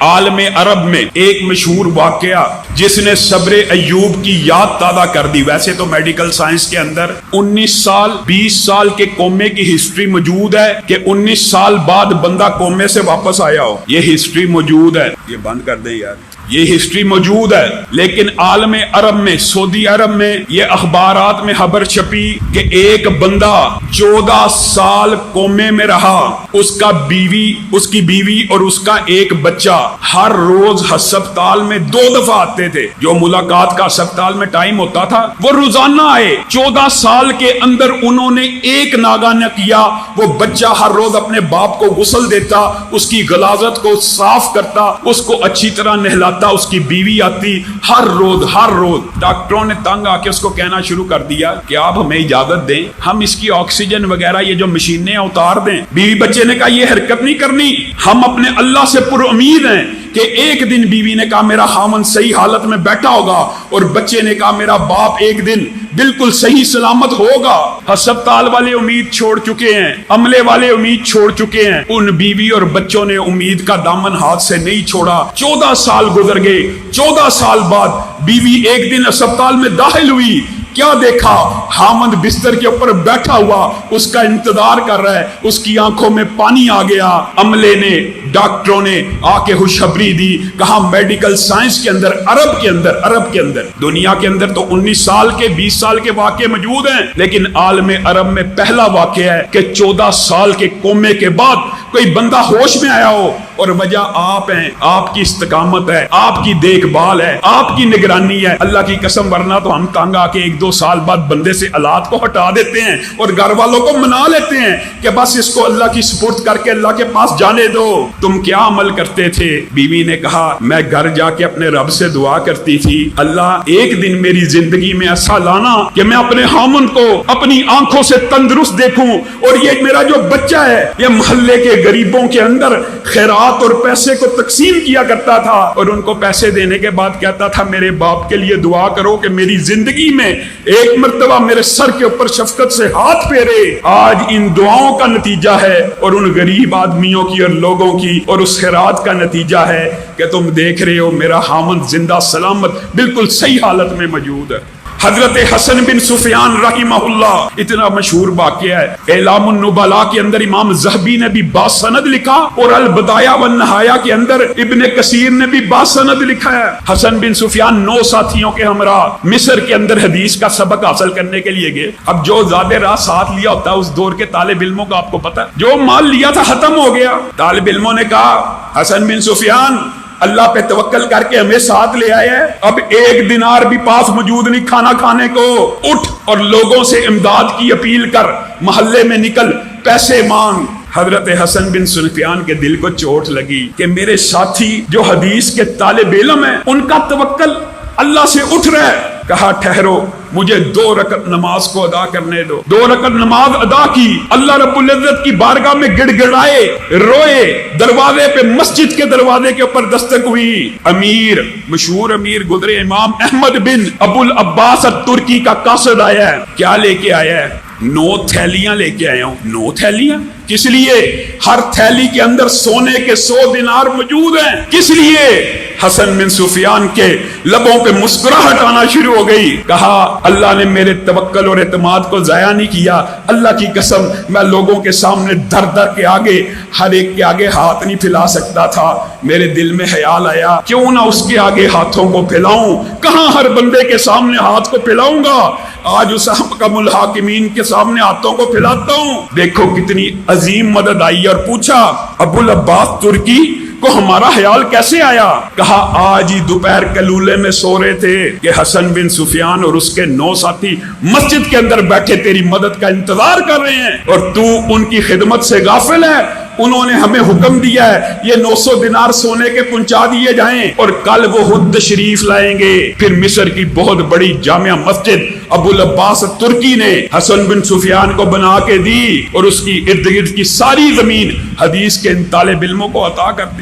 عالم عرب میں ایک مشہور واقعہ جس نے صبر ایوب کی یاد تازہ کر دی. ویسے تو میڈیکل سائنس کے اندر 19 سال 20 سال کے کومے کی ہسٹری موجود ہے کہ 19 سال بعد بندہ کومے سے واپس آیا ہو. یہ ہسٹری موجود ہے. یہ بند کر دیں یار, یہ ہسٹری موجود ہے. لیکن عالم عرب میں, سعودی عرب میں یہ اخبارات میں خبر چھپی کہ ایک بندہ 14 سال کومے میں رہا. اس کی بیوی اور اس کا ایک بچہ ہر روز ہسپتال میں 2 دفعہ آتے تھے. جو ملاقات کا ہسپتال میں ٹائم ہوتا تھا وہ روزانہ آئے. 14 سال کے اندر انہوں نے ایک ناگا نہ کیا. وہ بچہ ہر روز اپنے باپ کو غسل دیتا, اس کی غلاظت کو صاف کرتا, اس کو اچھی طرح نہلاتا. اس کی بیوی آتی ہر روز. ڈاکٹروں نے تنگ آ کے اس کو کہنا شروع کر دیا کہ آپ ہمیں اجازت دیں, ہم اس کی آکسیجن وغیرہ یہ جو مشینیں اتار دیں. بیوی بچے نے کہا یہ حرکت نہیں کرنی, ہم اپنے اللہ سے پر امید ہیں کہ ایک دن. بیوی نے کہا میرا خامن صحیح حالت میں بیٹھا ہوگا, اور بچے نے کہا میرا باپ ایک دن بالکل صحیح سلامت ہوگا. ہسپتال والے امید چھوڑ چکے ہیں, عملے والے امید چھوڑ چکے ہیں. ان بیوی اور بچوں نے امید کا دامن ہاتھ سے نہیں چھوڑا. 14 سال گزر گئے. 14 سال بعد بیوی ایک دن ہسپتال میں داخل ہوئی. کیا دیکھا؟ خامند بستر کے اوپر بیٹھا ہوا اس کا انتظار کر رہا ہے. اس کی آنکھوں میں پانی آ گیا. عملے نے, ڈاکٹروں نے آ کے خوشخبری دی. کہا میڈیکل سائنس کے اندر, عرب کے اندر, دنیا کے اندر تو 19 سال کے 20 سال کے واقعے موجود ہیں, لیکن عالم عرب میں پہلا واقعہ ہے کہ 14 سال کے کومے کے بعد کوئی بندہ ہوش میں آیا ہو. اور وجہ آپ ہیں, آپ کی استقامت ہے, آپ کی دیکھ بھال ہے, آپ کی نگرانی ہے. اللہ کی قسم, ورنہ تو ہم تنگ آ کے 1-2 سال بعد بندے سے آلات کو ہٹا دیتے ہیں اور گھر والوں کو منا لیتے ہیں کہ بس اس کو اللہ کی سپرد کر کے اللہ کے پاس جانے دو. تم کیا عمل کرتے تھے؟ بیوی نے کہا میں گھر جا کے اپنے رب سے دعا کرتی تھی, اللہ ایک دن میری زندگی میں ایسا لانا کہ میں اپنے خامن کو اپنی آنکھوں سے تندرست دیکھوں, اور یہ میرا جو بچہ ہے یہ محلے کے غریبوں کے اندر خیرات اور پیسے کو تقسیم کیا کرتا تھا, اور ان کو پیسے دینے کے بعد کہتا تھا میرے باپ کے لیے دعا کرو کہ میری زندگی میں ایک مرتبہ میرے سر کے اوپر شفقت سے ہاتھ پھیرے. آج ان دعاؤں کا نتیجہ ہے, اور ان غریب آدمیوں کی اور لوگوں کی اور اس خیرات کا نتیجہ ہے کہ تم دیکھ رہے ہو میرا خامن زندہ سلامت بالکل صحیح حالت میں موجود ہے. حضرت حسن بن سفیان رحمہ اللہ, اتنا مشہور واقعہ ہے. اعلام النبلاء کے اندر امام ذہبی نے بھی باسند لکھا, اور البدایہ والنہایہ کے اندر ابن کثیر نے بھی باسند لکھا ہے. حسن بن سفیان 9 ساتھیوں کے ہمراہ مصر کے اندر حدیث کا سبق حاصل کرنے کے لیے گئے. اب جو زیادہ راہ ساتھ لیا ہوتا ہے اس دور کے طالب علموں کا آپ کو پتا ہے, جو مال لیا تھا ختم ہو گیا. طالب علموں نے کہا حسن بن سفیان اللہ پہ توکل کر کے ہمیں ساتھ لے آئے ہیں, اب 1 دینار بھی پاس موجود نہیں کھانا کھانے کو. اٹھ اور لوگوں سے امداد کی اپیل کر, محلے میں نکل, پیسے مانگ. حضرت حسن بن سفیان کے دل کو چوٹ لگی کہ میرے ساتھی جو حدیث کے طالب علم ہیں ان کا توکل اللہ سے اٹھ رہا ہے. کہا ٹھہرو, مجھے 2 رکعت نماز کو ادا کرنے دو. 2 رکعت نماز ادا کی. اللہ رب العزت کی بارگاہ میں گڑ گڑائے, روئے. دروازے پہ, مسجد کے دروازے کے اوپر دستک ہوئی. امیر, مشہور امیر گزرے, امام احمد بن ابو العباس الترکی کا قاصد آیا ہے. کیا لے کے آیا ہے؟ 9 تھیلیاں لے کے آیا ہوں. 9 تھیلیاں کس لیے؟ ہر تھیلی کے اندر سونے کے 100 دینار موجود ہیں. کس لیے؟ حسن بن سفیان کے لبوں پہ مسکراہٹ آنا شروع ہو گئی. کہا اللہ نے میرے توکل اور اعتماد کو ضائع نہیں کیا. اللہ کی قسم میں لوگوں کے سامنے در کے آگے, ہر ایک کے آگے ہاتھ نہیں پھیلا سکتا تھا. میرے دل میں خیال آیا کیوں نہ اس کے آگے ہاتھوں کو پھیلاؤں. کہاں ہر بندے کے سامنے ہاتھ کو پھیلاؤں گا, آج اس حکم الحاکمین کے سامنے ہاتھوں کو پھیلاتا ہوں. دیکھو کتنی عظیم مدد آئی. اور پوچھا ابو العباس ترکی کو ہمارا خیال کیسے آیا؟ کہا آج ہی دوپہر کلولے میں سو رہے تھے کہ حسن بن سفیان اور اس کے 9 ساتھی مسجد کے اندر بیٹھے تیری مدد کا انتظار کر رہے ہیں, اور تو ان کی خدمت سے غافل ہے. انہوں نے ہمیں حکم دیا ہے یہ 900 دینار سونے کے پہنچا دیے جائیں, اور کل وہ خود تشریف لائیں گے. پھر مصر کی بہت بڑی جامع مسجد ابو العباس ترکی نے حسن بن سفیان کو بنا کے دی, اور اس کی ارد گرد کی ساری زمین حدیث کے ان طالب علموں کو عطا کر دی.